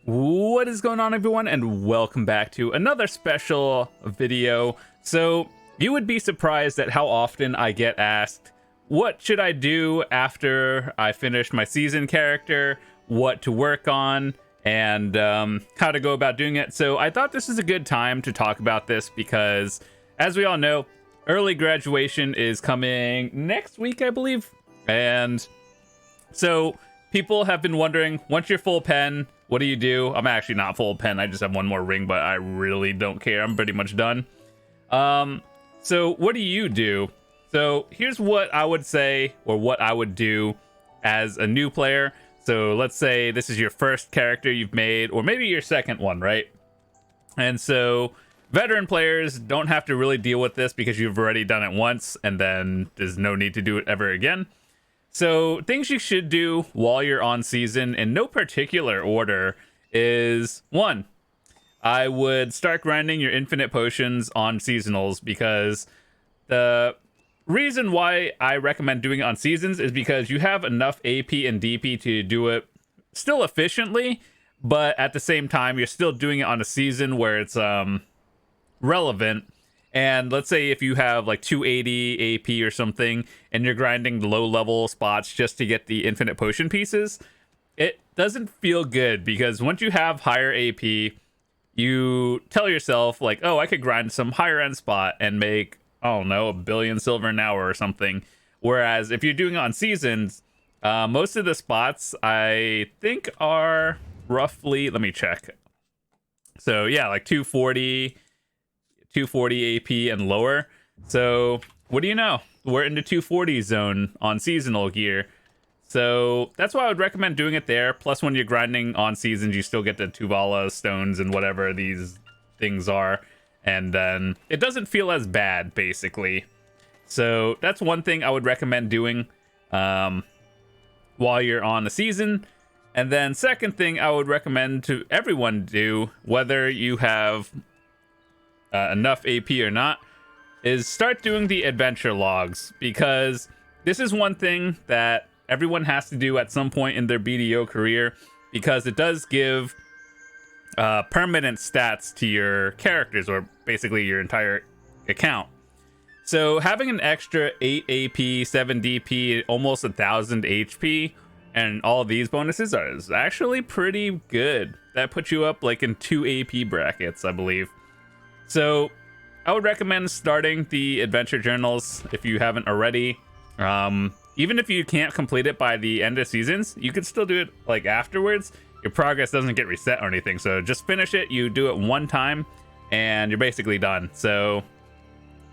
What is going on, everyone, and welcome back to another special video. So you would be surprised at how often I get asked, what should I do after I finish my season character, what to work on, and how to go about doing it. So I thought this is a good time to talk about this because, as we all know, early graduation is coming next week, I believe. And so people have been wondering, once you're full pen, what do you do? I'm actually not full pen. I just have one more ring, but I really don't care. I'm pretty much done. So what do you do? So here's what I would say, or what I would do as a new player. So let's say this is your first character you've made, or maybe your second one, right? And so veteran players don't have to really deal with this because you've already done it once, and then there's no need to do it ever again. So things you should do while you're on season in no particular order is, one, I would start grinding your infinite potions on seasonals, because the reason why I recommend doing it on seasons is because you have enough AP and DP to do it still efficiently, but at the same time you're still doing it on a season where it's relevant. And let's say if you have like 280 AP or something and you're grinding low level spots just to get the infinite potion pieces, it doesn't feel good, because once you have higher AP, you tell yourself like, oh, I could grind some higher end spot and make, I don't know, 1 billion silver an hour or something. Whereas if you're doing it on seasons, most of the spots I think are roughly, let me check. So yeah, like 240 AP and lower. So what do you know? We're in the 240 zone on seasonal gear. So that's why I would recommend doing it there. Plus, when you're grinding on seasons, you still get the Tuvala stones and whatever these things are. And then it doesn't feel as bad, basically. So that's one thing I would recommend doing while you're on the season. And then second thing I would recommend to everyone do, whether you have enough AP or not, is start doing the adventure logs, because this is one thing that everyone has to do at some point in their BDO career, because it does give permanent stats to your characters, or basically your entire account. So having an extra 8 AP, 7 DP, almost 1,000 HP, and all these bonuses is actually pretty good. That puts you up like in 2 AP brackets, I believe. So I would recommend starting the adventure journals if you haven't already. Even if you can't complete it by the end of seasons, you could still do it like afterwards. Your progress doesn't get reset or anything. So just finish it. You do it one time and you're basically done. So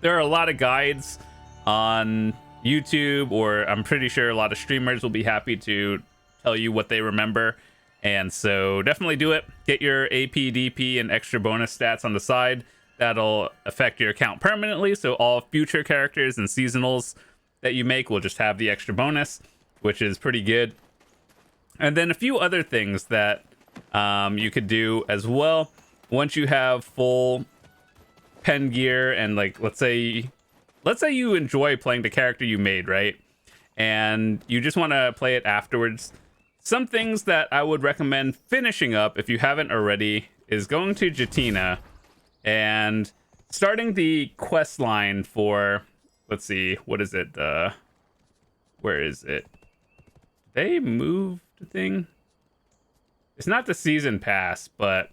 there are a lot of guides on YouTube, or I'm pretty sure a lot of streamers will be happy to tell you what they remember. And so definitely do it. Get your AP, DP, and extra bonus stats on the side. That'll affect your account permanently, so all future characters and seasonals that you make will just have the extra bonus, which is pretty good. And then a few other things that you could do as well. Once you have full pen gear, and like let's say you enjoy playing the character you made, right? And you just want to play it afterwards. Some things that I would recommend finishing up, if you haven't already, is going to Jatina and starting the quest line for, let's see, what is it? Where is it? They moved the thing. It's not the season pass, but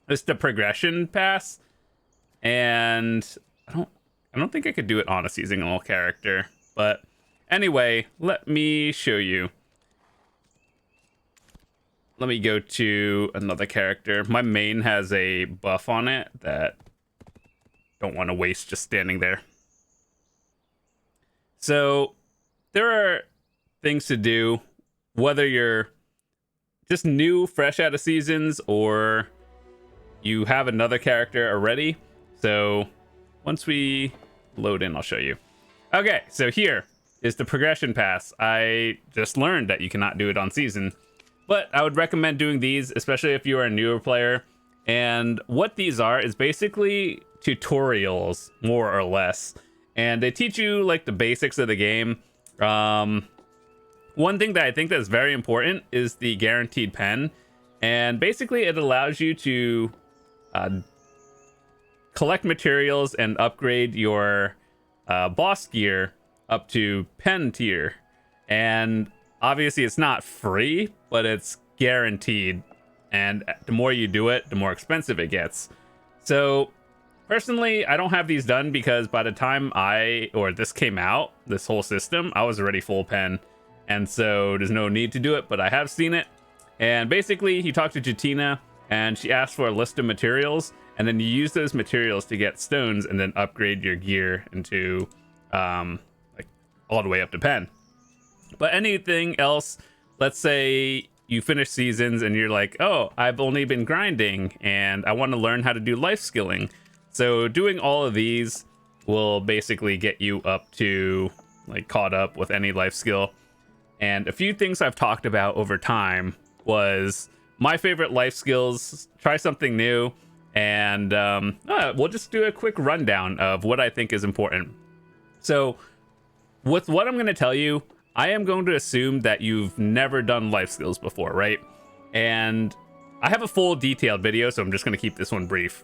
it's the progression pass. And I don't think I could do it on a seasonal character. But anyway, let me show you. Let me go to another character. My main has a buff on it that don't want to waste just standing there. So there are things to do, whether you're just new, fresh out of seasons, or you have another character already. So once we load in, I'll show you. Okay, so here is the progression pass. I just learned that you cannot do it on season, but I would recommend doing these, especially if you are a newer player. And what these are is basically tutorials, more or less. And they teach you like the basics of the game. One thing that I think that's very important is the guaranteed pen. And basically it allows you to collect materials and upgrade your boss gear up to pen tier. And obviously it's not free, but it's guaranteed. And the more you do it, the more expensive it gets. So personally, I don't have these done because by the time this came out, this whole system, I was already full pen. And so there's no need to do it, but I have seen it. And basically, you talk to Jatina, and she asks for a list of materials, and then you use those materials to get stones and then upgrade your gear into like all the way up to pen. But anything else, let's say you finish seasons and you're like, oh, I've only been grinding and I want to learn how to do life skilling. So doing all of these will basically get you up to like caught up with any life skill. And a few things I've talked about over time was my favorite life skills, try something new, and we'll just do a quick rundown of what I think is important. So with what I'm going to tell you, I am going to assume that you've never done life skills before, right? And I have a full detailed video, so I'm just going to keep this one brief.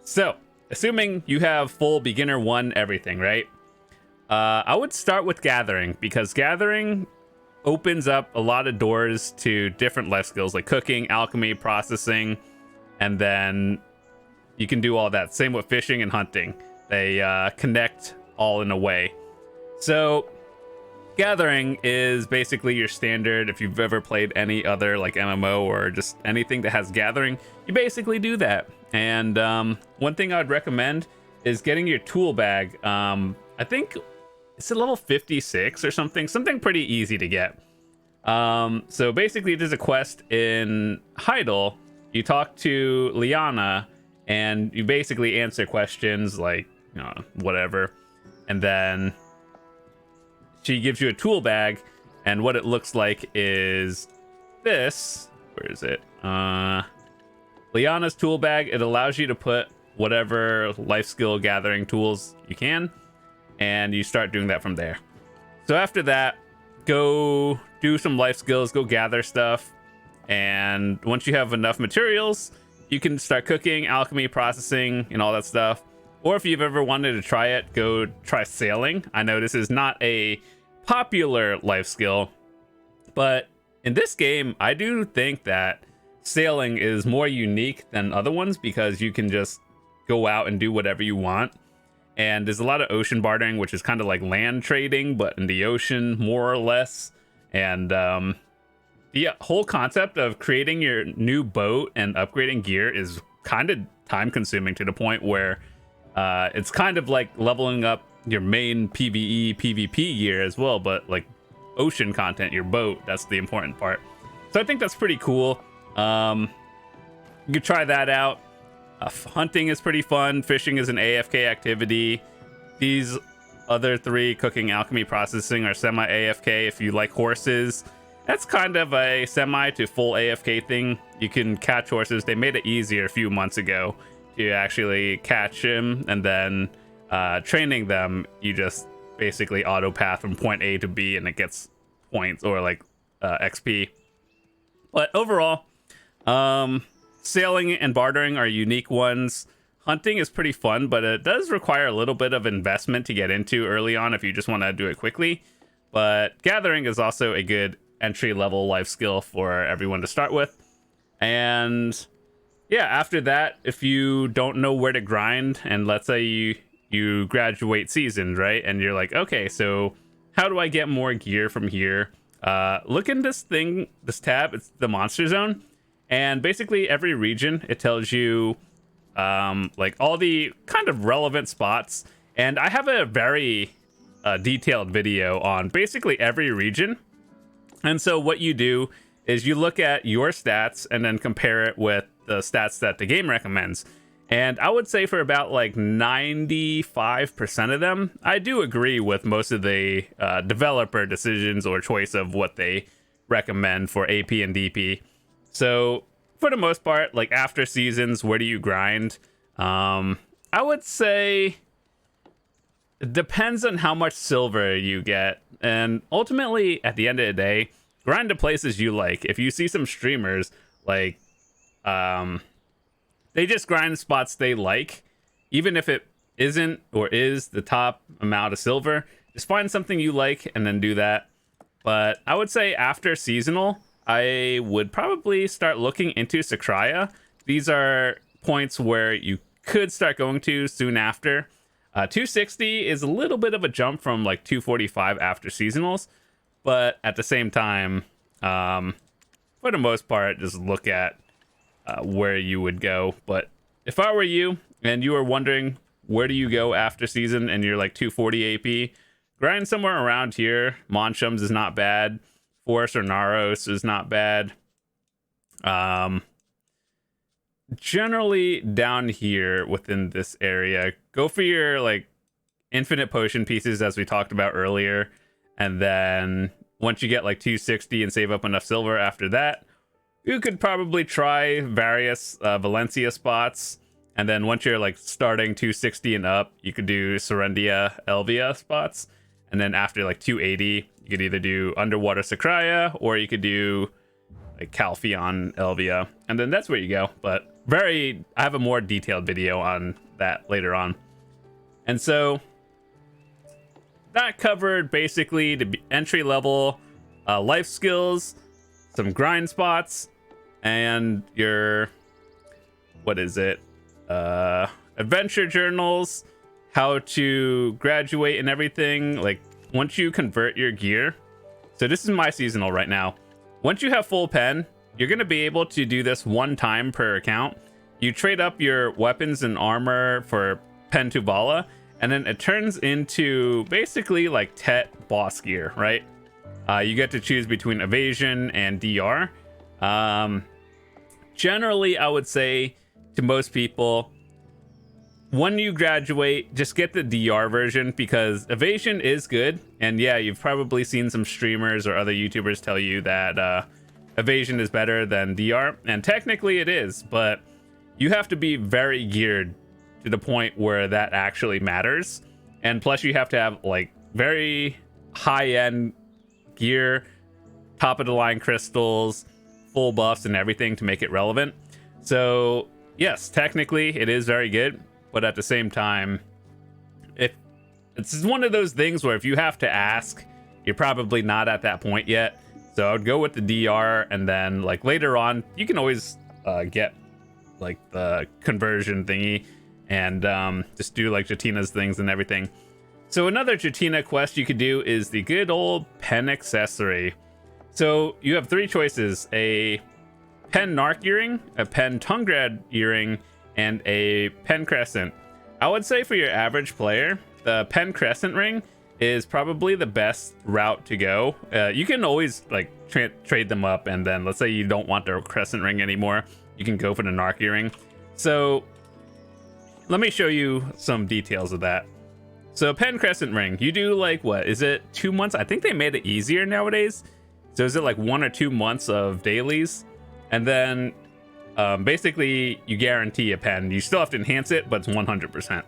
So assuming you have full beginner 1 everything, right? I would start with gathering, because gathering opens up a lot of doors to different life skills like cooking, alchemy, processing, and then you can do all that. Same with fishing and hunting. They connect all in a way. So gathering is basically your standard. If you've ever played any other like MMO or just anything that has gathering, you basically do that. And one thing I'd recommend is getting your tool bag. I think it's a level 56 or something pretty easy to get. So basically there's a quest in Heidel. You talk to Liana and you basically answer questions like, you know, whatever. And then she gives you a tool bag, and what it looks like is this. Where is it? Liana's tool bag. It allows you to put whatever life skill gathering tools you can, and you start doing that from there. So after that, go do some life skills, go gather stuff, and once you have enough materials, you can start cooking, alchemy, processing, and all that stuff. Or if you've ever wanted to try it, go try sailing. I know this is not a popular life skill, but in this game, I do think that sailing is more unique than other ones because you can just go out and do whatever you want. And there's a lot of ocean bartering, which is kind of like land trading, but in the ocean, more or less. And the whole concept of creating your new boat and upgrading gear is kind of time consuming to the point where it's kind of like leveling up your main PvE, PvP gear as well, but like ocean content, your boat, that's the important part. So I think that's pretty cool. You can try that out. Hunting is pretty fun. Fishing is an AFK activity. These other 3, cooking, alchemy, processing, are semi-AFK. If you like horses, that's kind of a semi to full AFK thing. You can catch horses. They made it easier a few months ago to actually catch him, and then training them, you just basically auto path from point A to B and it gets points or like XP. But overall, sailing and bartering are unique ones. Hunting is pretty fun, but it does require a little bit of investment to get into early on if you just want to do it quickly. But gathering is also a good entry-level life skill for everyone to start with. And yeah, after that, if you don't know where to grind, and let's say you graduate seasons, right? And you're like, okay, so how do I get more gear from here? Look in this tab, it's the monster zone. And basically every region, it tells you like all the kind of relevant spots. And I have a very detailed video on basically every region. And so what you do is you look at your stats and then compare it with the stats that the game recommends. And I would say for about like 95% of them, I do agree with most of the developer decisions or choice of what they recommend for AP and DP. So for the most part, like after seasons, where do you grind? I would say it depends on how much silver you get. And ultimately, at the end of the day, grind to places you like. If you see some streamers like They just grind spots they like, even if it isn't or is the top amount of silver. Just find something you like and then do that. But I would say after seasonal, I would probably start looking into Sakraya. These are points where you could start going to soon after. 260 is a little bit of a jump from like 245 after seasonals, but at the same time, for the most part, just look at where you would go. But if I were you and you were wondering where do you go after season and you're like 240 AP, grind somewhere around here. Monshums is not bad. Forest or Naros is not bad. Generally down here within this area, go for your like infinite potion pieces as we talked about earlier, and then once you get like 260 and save up enough silver after that, you could probably try various Valencia spots, and then once you're like starting 260 and up, you could do Serendia Elvia spots, and then after like 280 you could either do Underwater Sakraya or you could do like Calpheon Elvia, and then that's where you go. But I have a more detailed video on that later on. And so that covered basically the entry level life skills, some grind spots, and your adventure journals, how to graduate and everything. Like once you convert your gear, so this is my seasonal right now. Once you have full pen, you're going to be able to do this one time per account. You trade up your weapons and armor for Pen Tuvala, and then it turns into basically like Tet boss gear, right? You get to choose between evasion and DR. Generally, I would say to most people, when you graduate, just get the DR version because evasion is good. And yeah, you've probably seen some streamers or other YouTubers tell you that evasion is better than DR, and technically it is, but you have to be very geared to the point where that actually matters. And plus you have to have like very high-end gear, top of the line crystals, full buffs and everything to make it relevant. So yes, technically it is very good, but at the same time, it's one of those things where if you have to ask, you're probably not at that point yet. So I would go with the DR, and then like later on, you can always get like the conversion thingy and just do like Jatina's things and everything. So another Jatina quest you could do is the good old pen accessory. So you have three choices: a pen Narc earring, a pen Tungrad earring, and a pen crescent. I would say for your average player, the pen crescent ring is probably the best route to go. You can always like trade them up, and then let's say you don't want the crescent ring anymore, you can go for the Narc earring. So let me show you some details of that. So pen crescent ring, you do like, what is it, 2 months? I think they made it easier nowadays. So is it like 1 or 2 months of dailies? And then basically you guarantee a pen. You still have to enhance it, but it's 100%.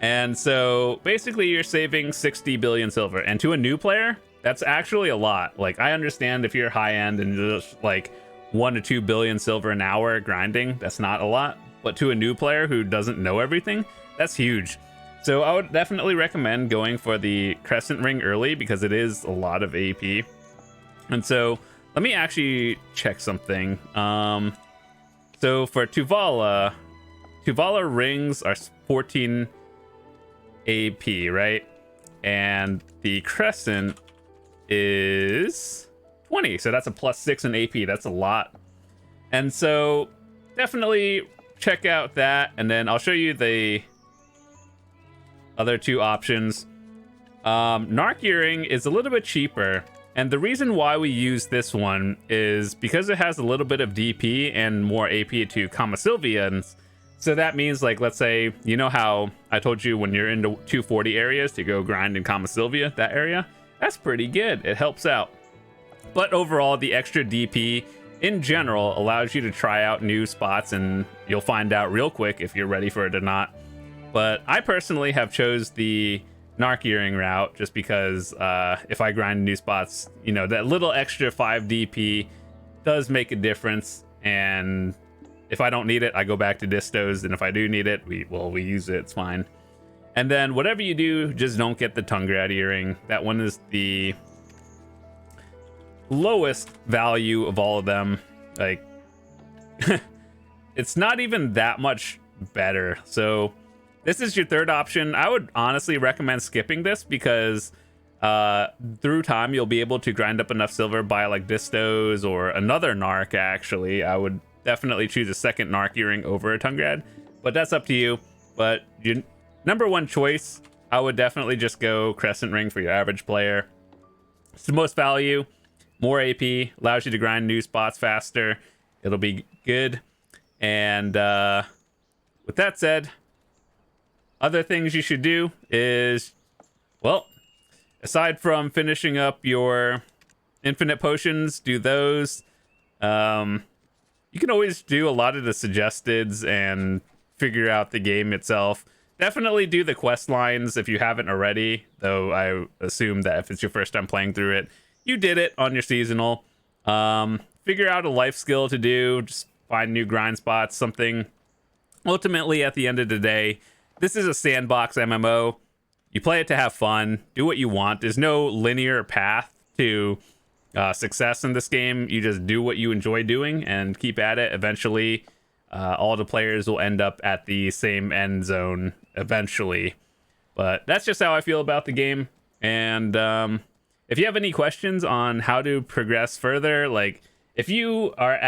And so basically you're saving 60 billion silver. And to a new player, that's actually a lot. Like I understand if you're high end and just like 1 to 2 billion silver an hour grinding, that's not a lot. But to a new player who doesn't know everything, that's huge. So I would definitely recommend going for the crescent ring early because it is a lot of AP. And so let me actually check something. So for Tuvala rings are 14 AP, right? And the crescent is 20, so that's a +6 in AP. That's a lot. And so definitely check out that, and then I'll show you the other two options. Narc earring is a little bit cheaper, and the reason why we use this one is because it has a little bit of DP and more AP to Kama Sylvians. So that means, like, let's say, you know how I told you when you're into 240 areas to go grind in Kama Sylvia, that area? That's pretty good. It helps out. But overall, the extra DP in general allows you to try out new spots, and you'll find out real quick if you're ready for it or not. But I personally have chose the Narc earring route just because if I grind new spots, you know, that little extra 5 DP does make a difference. And if I don't need it, I go back to distos, and if I do need it, we use it. It's fine. And then whatever you do, just don't get the tongue grad earring. That one is the lowest value of all of them. Like, it's not even that much better. So this is your third option. I would honestly recommend skipping this because through time you'll be able to grind up enough silver by like distos or another narc. Actually, I would definitely choose a second narc earring over a tongue grad, but that's up to you. But your number one choice, I would definitely just go crescent ring for your average player. It's the most value, more AP, allows you to grind new spots faster. It'll be good. And with that said, other things you should do is, well, aside from finishing up your infinite potions, do those. You can always do a lot of the suggesteds and figure out the game itself. Definitely do the quest lines if you haven't already, though I assume that if it's your first time playing through it, you did it on your seasonal. Figure out a life skill to do, just find new grind spots, something. Ultimately, at the end of the day, this is a sandbox MMO. You play it to have fun, do what you want. There's no linear path to success in this game. You just do what you enjoy doing and keep at it. Eventually, all the players will end up at the same end zone eventually. But that's just how I feel about the game. And if you have any questions on how to progress further, like if you are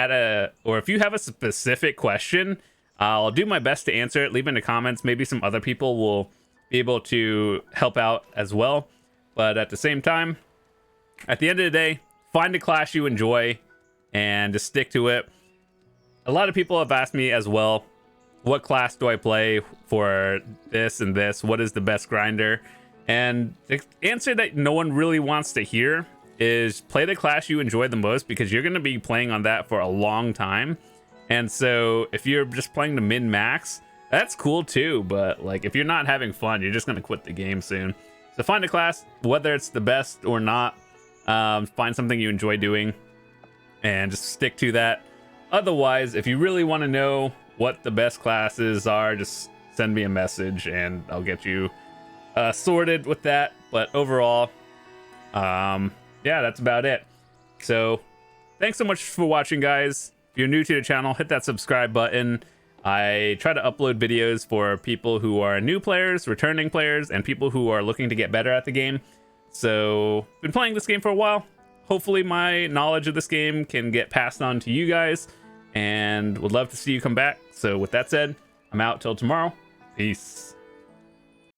if you have a specific question, I'll do my best to answer it. Leave it in the comments. Maybe some other people will be able to help out as well. But at the same time, at the end of the day, find a class you enjoy and just stick to it. A lot of people have asked me as well, what class do I play for this and this? What is the best grinder? And the answer that no one really wants to hear is play the class you enjoy the most, because you're going to be playing on that for a long time. And so if you're just playing the min-max, that's cool too. But like if you're not having fun, you're just going to quit the game soon. So find a class, whether it's the best or not. Find something you enjoy doing and just stick to that. Otherwise, if you really want to know what the best classes are, just send me a message and I'll get you sorted with that. But overall, yeah, that's about it. So thanks so much for watching, guys. If you're new to the channel, hit that subscribe button. I try to upload videos for people who are new players, returning players, and people who are looking to get better at the game. So been playing this game for a while. Hopefully my knowledge of this game can get passed on to you guys, and would love to see you come back. So with that said, I'm out till tomorrow. Peace.